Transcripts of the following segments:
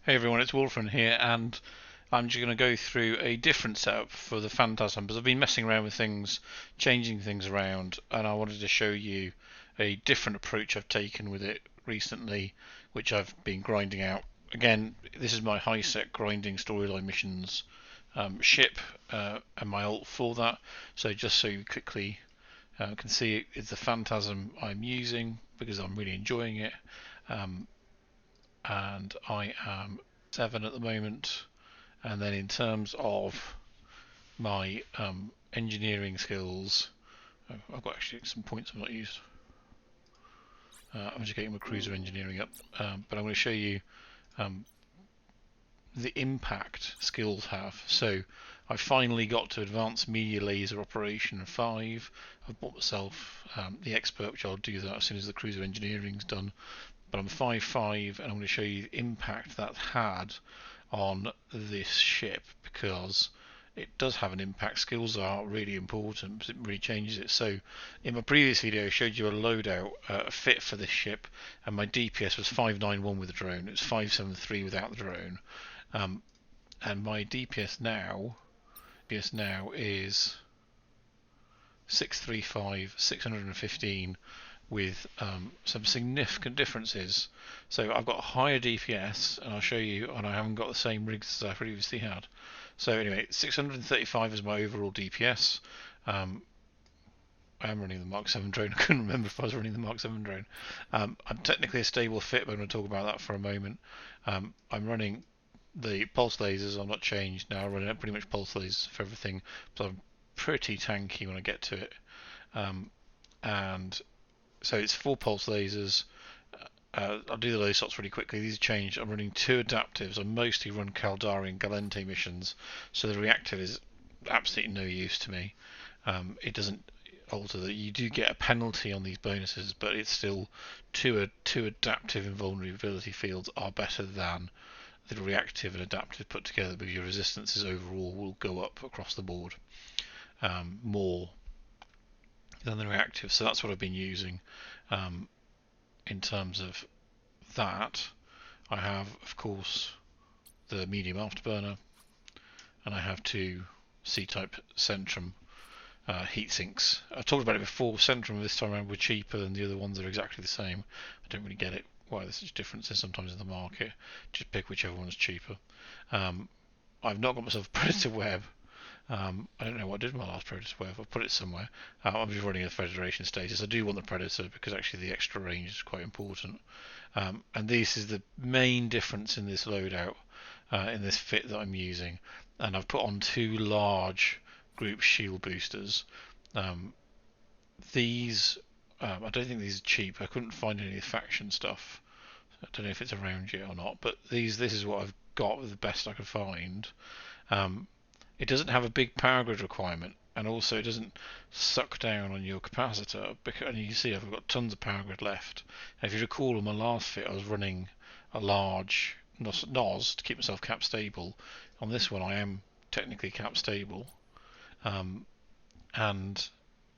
Hey everyone, it's Wolfram here, and I'm just going to go through a different setup for the Phantasm because I've been messing around with things, changing things around, and I wanted to show you a different approach I've taken with it recently, which I've been grinding out. Again, this is my high set grinding storyline missions ship and my ult for that. So just so you quickly can see, it's the Phantasm I'm using because I'm really enjoying it. And I am 7 at the moment. And then in terms of my engineering skills, I've got actually some points I've not used. I'm just getting my cruiser engineering up, but I'm going to show you the impact skills have. So I finally got to advanced media laser operation 5. I've bought myself the expert, which I'll do that as soon as the cruiser engineering's done. But I'm 5.5, and I'm going to show you the impact that had on this ship, because it does have an impact. Skills are really important because it really changes it. So in my previous video I showed you a loadout fit for this ship, and my DPS was 591 with the drone. It was 573 without the drone, and my DPS now is 635, 615 with some significant differences. So I've got a higher DPS, and I'll show you, and I haven't got the same rigs as I previously had. So anyway, 635 is my overall DPS. I am running the Mark 7 drone. I couldn't remember if I was running the Mark 7 drone. I'm technically a stable fit, but I'm going to talk about that for a moment. I'm running the pulse lasers. I'm not changed now. I'm running pretty much pulse lasers for everything, so I'm pretty tanky when I get to it. And so it's 4 pulse lasers. I'll do the low shots really quickly. These changed. I'm running 2 adaptives. I mostly run Caldari and Galente missions, so the reactive is absolutely no use to me. It doesn't alter that. You do get a penalty on these bonuses, but it's still two adaptive invulnerability fields are better than the reactive and adaptive put together, because your resistances overall will go up across the board more than the reactive. So that's what I've been using. In terms of that, I have, of course, the medium afterburner, and I have 2 C-type Centrum heat sinks. I've talked about it before. Centrum this time around were cheaper than the other ones that are exactly the same. I don't really get it why there's such differences sometimes in the market. Just pick whichever one's cheaper. I've not got myself a Predator Web. I don't know what I did with my last Predator Web. I've put it somewhere. I'm just running a Federation status. I do want the Predator because actually the extra range is quite important. And this is the main difference in this loadout, in this fit that I'm using. And I've put on 2 large group shield boosters. These, I don't think these are cheap. I couldn't find any of the faction stuff. I don't know if it's around yet or not. But this is what I've got with the best I could find. It doesn't have a big power grid requirement, and also it doesn't suck down on your capacitor, and you can see I've got tons of power grid left. And if you recall, on my last fit I was running a large NOS to keep myself cap stable. On this one I am technically cap stable, and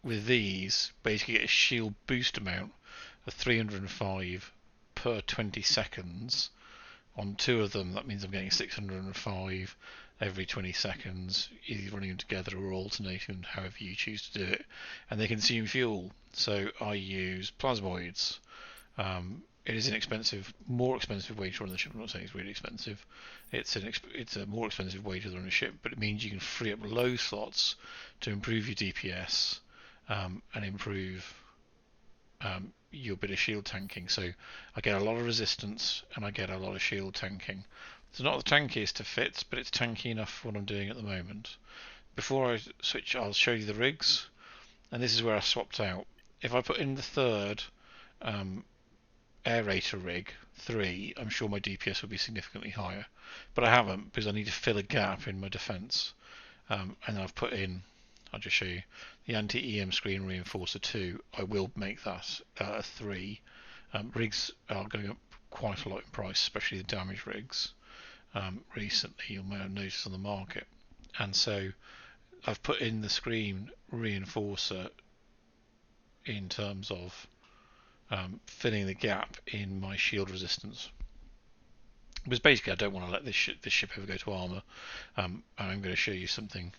with these basically get a shield boost amount of 305 per 20 seconds. On 2 of them, that means I'm getting 605 every 20 seconds, either running them together or alternating, however you choose to do it. And they consume fuel, so I use plasmoids. It is inexpensive, more expensive way to run the ship. I'm not saying it's really expensive. It's a more expensive way to run a ship, but it means you can free up low slots to improve your DPS and improve your bit of shield tanking. So I get a lot of resistance and I get a lot of shield tanking. It's not the tankiest of fits, but it's tanky enough for what I'm doing at the moment. Before I switch, I'll show you the rigs, and this is where I swapped out. If I put in the 3rd aerator rig 3, I'm sure my DPS would be significantly higher, but I haven't because I need to fill a gap in my defense. And then I've put in, I'll just show you, the anti-EM screen reinforcer 2. I will make that a 3. Rigs are going up quite a lot in price, especially the damage rigs. Recently, you may have noticed on the market, and so I've put in the screen reinforcer in terms of filling the gap in my shield resistance. Because basically I don't want to let this ship ever go to armour. And I'm going to show you something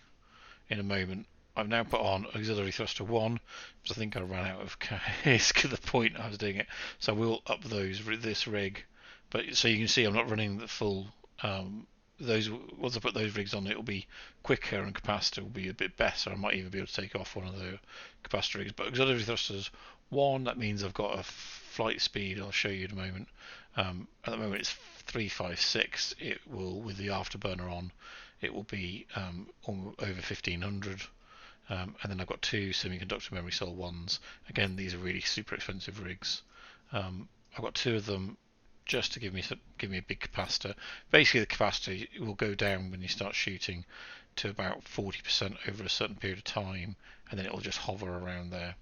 in a moment. I've now put on auxiliary thruster 1 because I think I ran out of CASC at the point I was doing it. So we'll up this rig, but so you can see I'm not running the full. Once I put those rigs on, it will be quicker and capacitor will be a bit better. I might even be able to take off one of the capacitor rigs. But auxiliary thrusters 1, that means I've got a flight speed. I'll show you in a moment. At the moment it's 356. It will, with the afterburner on, it will be over 1500. And then I've got 2 semiconductor memory cell 1s. Again, these are really super expensive rigs. I've got 2 of them just to give me a big capacitor. Basically, the capacitor will go down when you start shooting to about 40% over a certain period of time, and then it will just hover around there.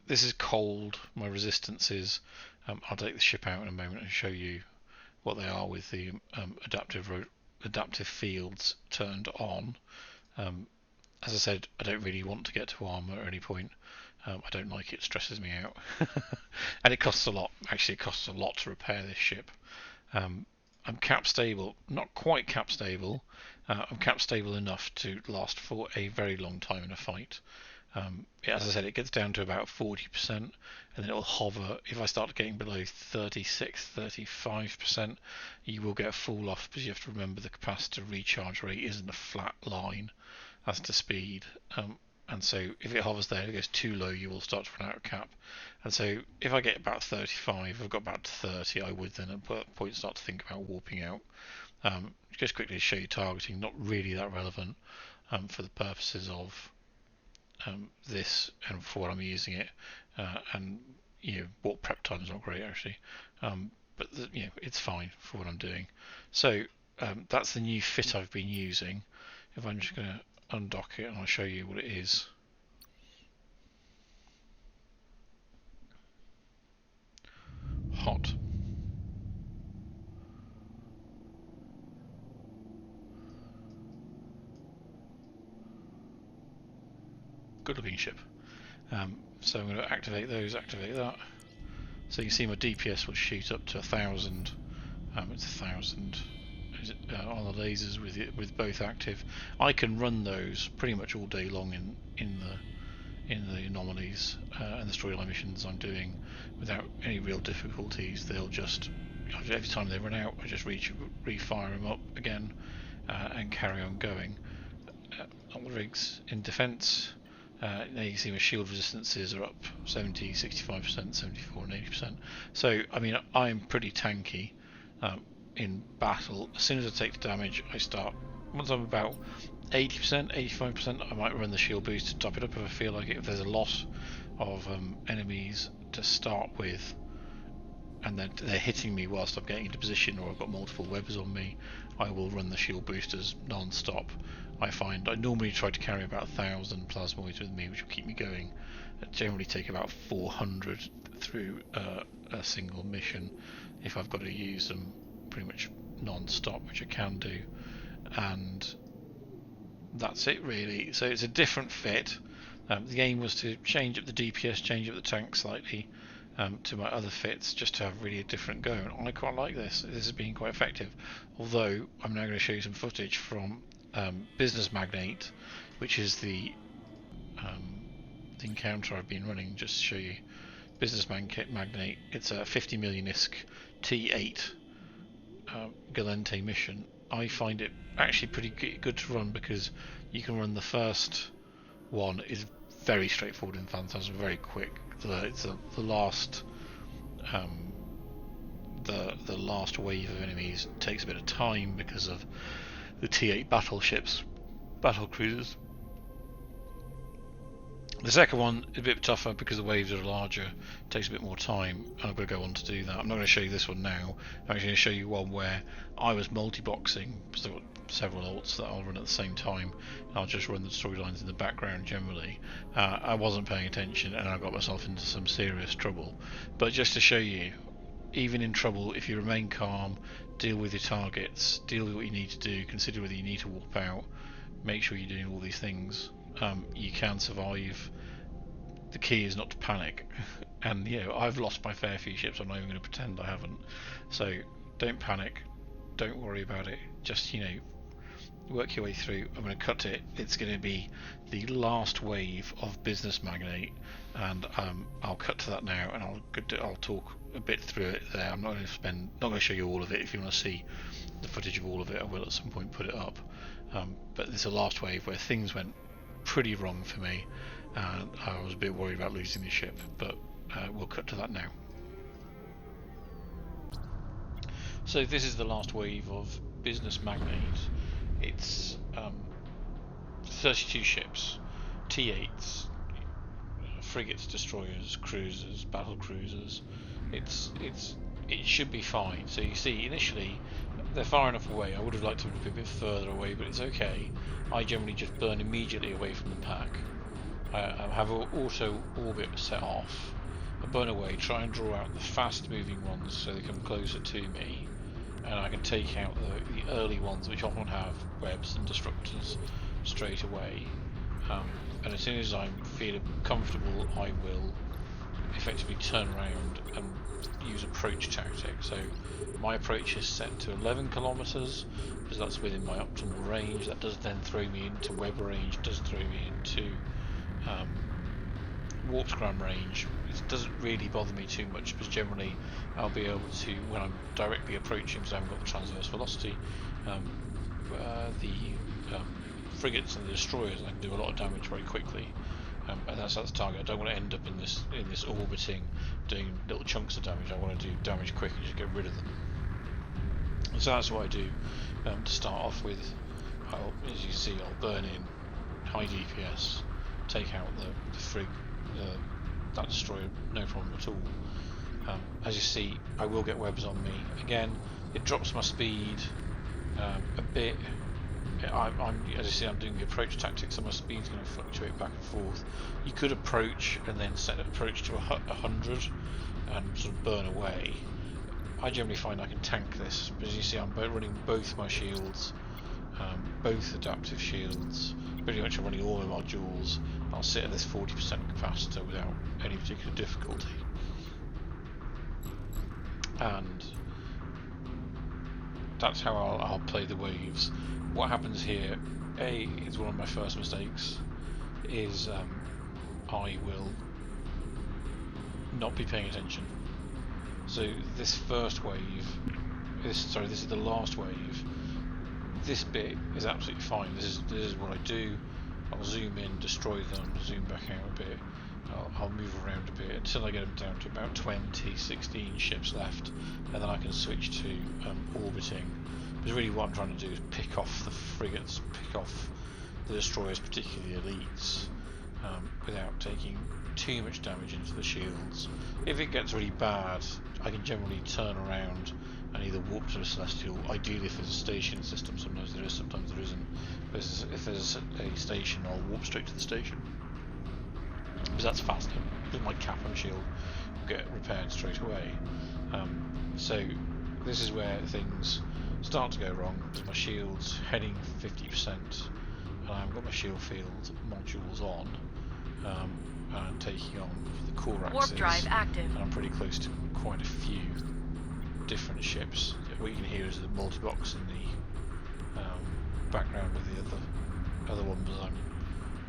This is cold. My resistances. I'll take the ship out in a moment and show you what they are with the adaptive fields turned on. As I said, I don't really want to get to armour at any point. I don't like it, stresses me out. And it costs a lot. Actually, it costs a lot to repair this ship. I'm cap stable, not quite cap stable. I'm cap stable enough to last for a very long time in a fight. As I said, it gets down to about 40%, and then it will hover. If I start getting below 36, 35%, you will get a fall off, because you have to remember the capacitor recharge rate isn't a flat line as to speed. And so if it hovers there, it goes too low, you will start to run out of cap. And so if I get about 35, I've got about 30, I would then at that point start to think about warping out. Just quickly to show you targeting, not really that relevant for the purposes of this and for what I'm using it. And warp prep time is not great actually, but it's fine for what I'm doing. So that's the new fit I've been using. If I'm just going to undock it and I'll show you what it is. Hot. Good looking ship. So I'm going to activate those, activate that. So you can see my DPS will shoot up to 1000. It's 1000 on the lasers with both active. I can run those pretty much all day long in the anomalies and the storyline missions I'm doing without any real difficulties. They'll just, every time they run out, I just refire them up again and carry on going. On the rigs in defence, now you can see my shield resistances are up 70, 65%, 74 and 80%. So I mean, I'm pretty tanky in battle. As soon as I take the damage, I start, once I'm about 80%, 85%, I might run the shield boost to top it up if I feel like it. If there's a lot of enemies to start with and they're hitting me whilst I'm getting into position, or I've got multiple webs on me, I will run the shield boosters non-stop. I find I normally try to carry about 1000 plasmoids with me, which will keep me going. I generally take about 400 through a single mission if I've got to use them pretty much non-stop, which I can do. And that's it really. So it's a different fit. The aim was to change up the DPS, change up the tank slightly to my other fits, just to have really a different go. And I quite like this. This has been quite effective. Although I'm now going to show you some footage from Business Magnate, which is the encounter I've been running. Just to show you Business Magnate. It's a 50 million ISK T8 Galente mission. I find it actually pretty good to run because you can run the first one is very straightforward in Phantasm, very quick. It's the last the last wave of enemies takes a bit of time because of the T8 battleships, battle cruisers. The second one is a bit tougher because the waves are larger, takes a bit more time, and I'm going to go on to do that. I'm not going to show you this one now. I'm actually going to show you one where I was multi-boxing, because I've got several ults that I'll run at the same time. I'll just run the storylines in the background generally. I wasn't paying attention and I got myself into some serious trouble. But just to show you, even in trouble, if you remain calm, deal with your targets, deal with what you need to do, consider whether you need to warp out, make sure you're doing all these things, you can survive. The key is not to panic and I've lost my fair few ships. I'm not even going to pretend I haven't. So don't panic, don't worry about it. Just work your way through. I'm going to cut it. It's going to be the last wave of Business Magnate, and I'll cut to that now, and I'll talk a bit through it there. I'm not going to show you all of it. If you want to see the footage of all of it, I will at some point put it up. But there's a last wave where things went pretty wrong for me, and I was a bit worried about losing the ship, but we'll cut to that now. So this is the last wave of Business Magnate. It's 32 ships, T8s, frigates, destroyers, cruisers, battle cruisers. It should be fine. So you see, initially they're far enough away. I would have liked to be a bit further away, but it's okay. I generally just burn immediately away from the pack. I have auto orbit set off. I burn away, try and draw out the fast moving ones so they come closer to me, and I can take out the early ones, which often have webs and disruptors, straight away. And as soon as I'm feeling comfortable, I will effectively turn around and use approach tactic. So my approach is set to 11 kilometers because that's within my optimal range. That does then throw me into web range, does throw me into warp scram range. It doesn't really bother me too much because generally I'll be able to, when I'm directly approaching, because I haven't got the transverse velocity, the frigates and the destroyers, I can do a lot of damage very quickly, and that's the target. I don't want to end up in this orbiting, doing little chunks of damage. I want to do damage quick and just get rid of them. And so that's what I do to start off with. As you see, I'll burn in high DPS, take out the frig, that destroyer, no problem at all. As you see, I will get webs on me. Again, it drops my speed a bit. As you see, I'm doing the approach tactics, so my speed's going to fluctuate back and forth. You could approach and then set approach to 100 and sort of burn away. I generally find I can tank this, but as you see, I'm running both my shields, both adaptive shields. Pretty much I'm running all my modules. I'll sit at this 40% capacitor without any particular difficulty. And that's how I'll play the waves. What happens here, is one of my first mistakes, is I will not be paying attention. So this first wave, this is the last wave. This bit is absolutely fine. This is what I do. I'll zoom in, destroy them, zoom back out a bit. I'll move around a bit until I get them down to about 20, 16 ships left, and then I can switch to orbiting. Because really what I'm trying to do is pick off the frigates, pick off the destroyers, particularly the elites, without taking too much damage into the shields. If it gets really bad, I can generally turn around and either warp to a celestial. Ideally, if there's a station system, sometimes there is, sometimes there isn't. If there's a station, I'll warp straight to the station, because that's faster. Because my cap and shield will get repaired straight away. So this is where things start to go wrong, because my shield's heading 50%, and I haven't got my shield field modules on, and taking on the core axis. Warp drive active. And I'm pretty close to quite a few different ships. What you can hear is the multi-box in the background of the other one, but I'm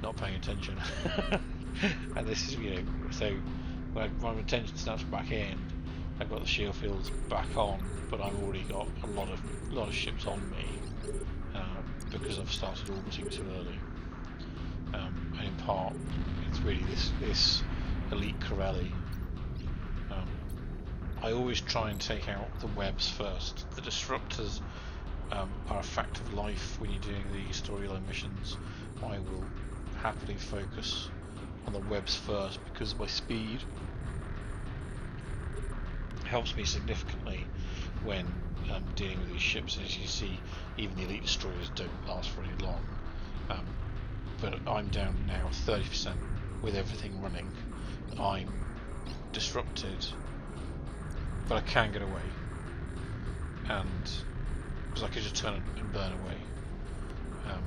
not paying attention. And this is, so when my attention snaps back in, I've got the shield fields back on, but I've already got a lot of ships on me because I've started orbiting too early. And in part, it's really this elite Corelli. I always try and take out the webs first. The disruptors are a fact of life when you're doing the storyline missions. I will happily focus on the webs first because my speed helps me significantly when dealing with these ships. As you see, even the elite destroyers don't last very long. But I'm down now 30% with everything running. I'm disrupted, but I can get away, and because I could just turn and burn away. And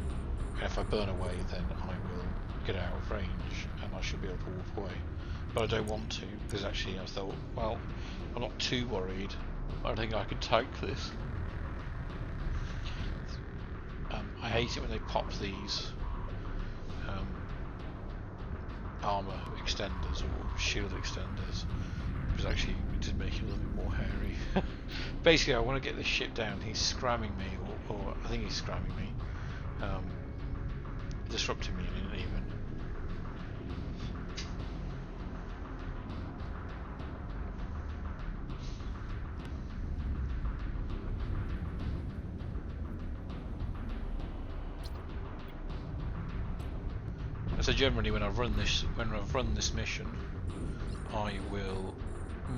if I burn away, then I will get out of range, and I should be able to warp away. but I don't want to, because actually I thought, well, I'm not too worried. I think I can tank this. I hate it when they pop these armour extenders or shield extenders, because actually it did make it a little bit more hairy. Basically, I want to get this ship down. He's scramming me, or I think he's scramming me, disrupting me even. So generally, when I've run this mission, I will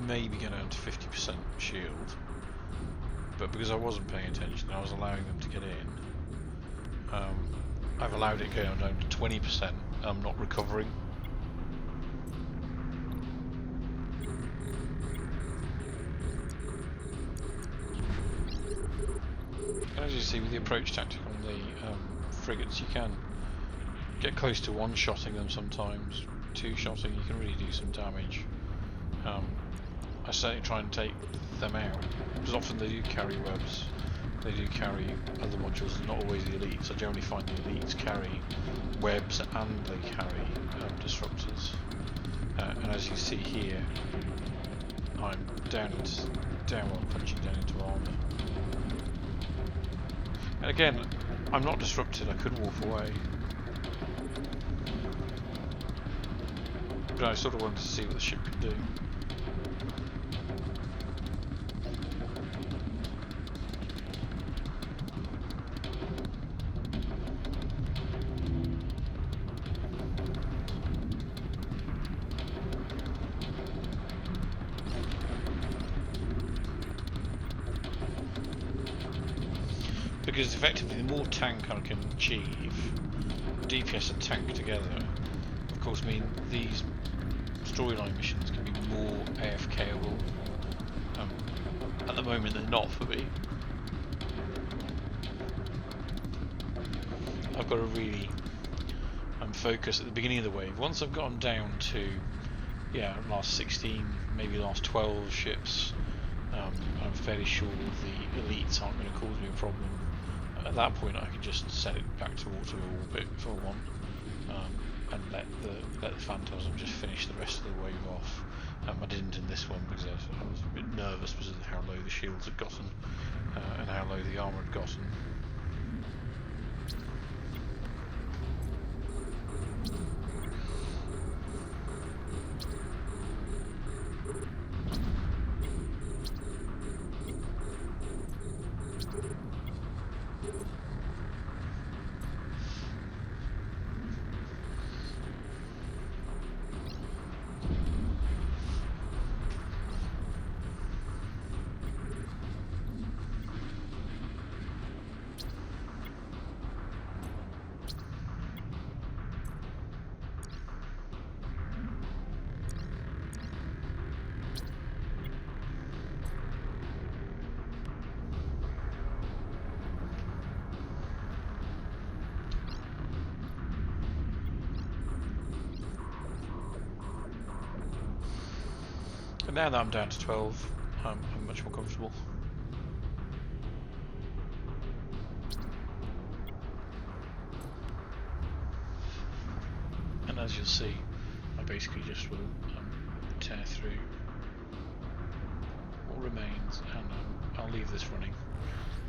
maybe get down to 50% shield. But because I wasn't paying attention, I was allowing them to get in. I've allowed it going down to 20%. I'm not recovering. And as you see with the approach tactic on the frigates, you can get close to one-shotting them sometimes, two-shotting. You can really do some damage. I certainly try and take them out, because often they do carry webs, they do carry other modules, not always the elites. I generally find the elites carry webs and they carry disruptors. And as you see here, I'm punching down into armour. And again, I'm not disrupted, I could walk away. But I sort of wanted to see what the ship could do. Because effectively, the more tank I can achieve, DPS and tank together, of course, mean these storyline missions can be more AFKable. At the moment, they're not for me. I've got to really focus at the beginning of the wave. Once I've gotten down to, last 16, maybe last 12 ships, I'm fairly sure the elites aren't going to cause me a problem. At that point, I can just set it back to auto orbit for one, and let the Phantasm just finish the rest of the wave off. I didn't in this one because I was a bit nervous because of how low the shields had gotten and how low the armour had gotten. But now that I'm down to 12, I'm much more comfortable. And as you'll see, I basically just will tear through what remains, and I'll leave this running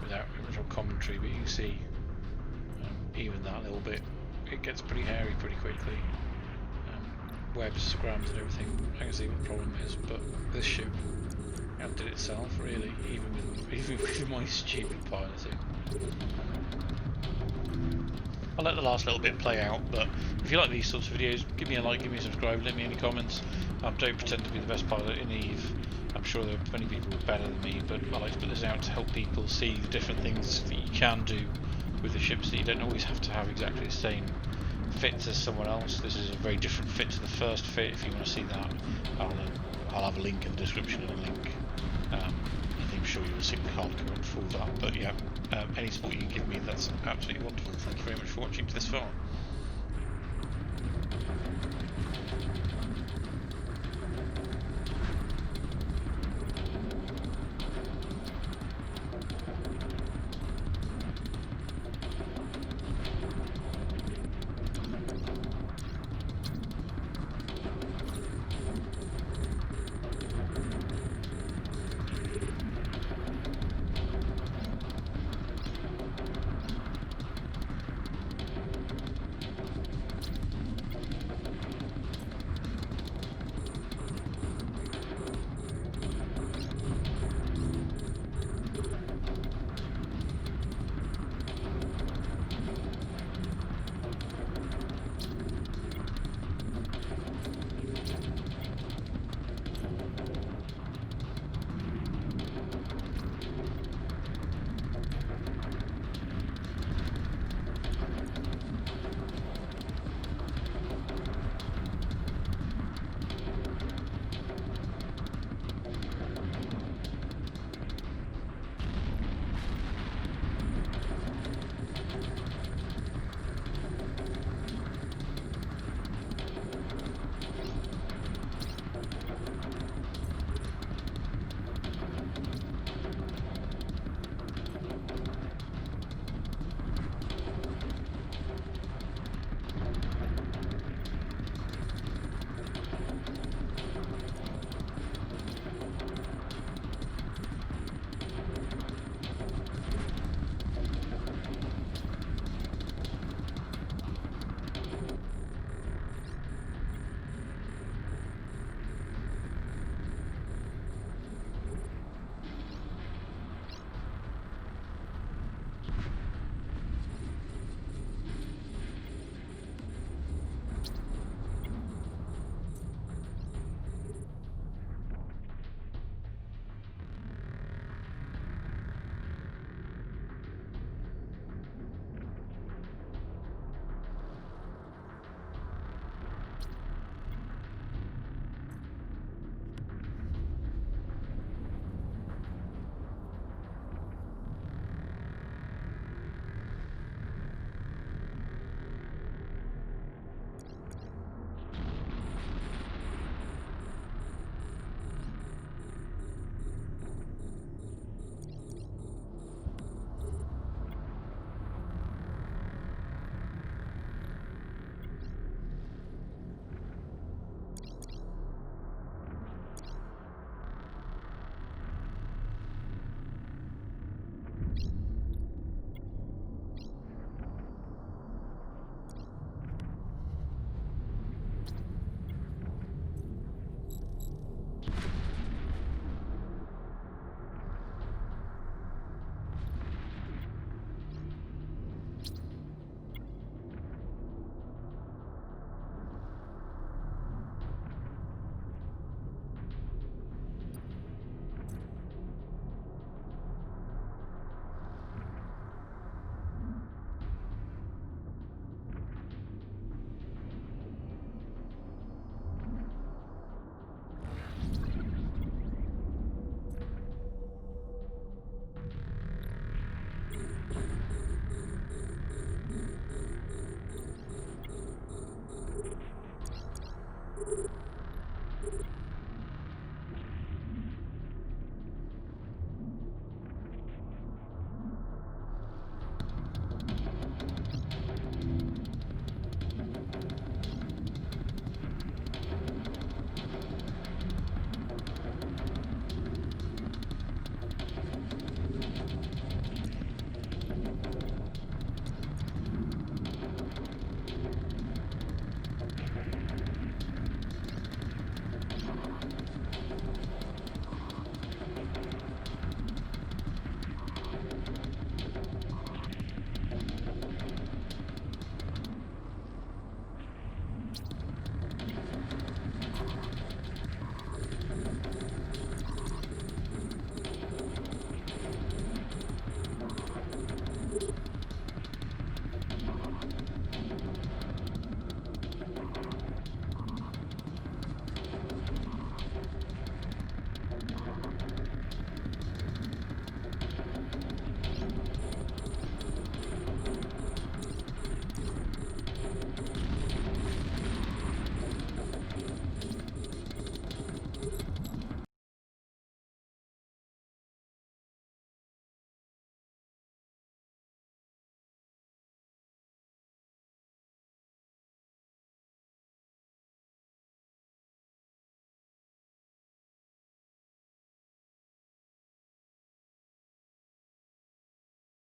without original commentary, but you can see even that little bit, it gets pretty hairy pretty quickly. Webs, scrams and everything, I can see what the problem is, but this ship outdid itself really, even with my stupid piloting. I'll let the last little bit play out, but if you like these sorts of videos, give me a like, give me a subscribe, let me in the comments. Don't pretend to be the best pilot in EVE. I'm sure there are many people who are better than me, but I like to put this out to help people see the different things that you can do with the ships, that you don't always have to have exactly the same fits as someone else. This is a very different fit to the first fit. If you want to see that, I'll have a link in the description and a link. I'm sure you will see the card code for that. But yeah, any support you can give me, that's absolutely wonderful. Thank you very much for watching to this far.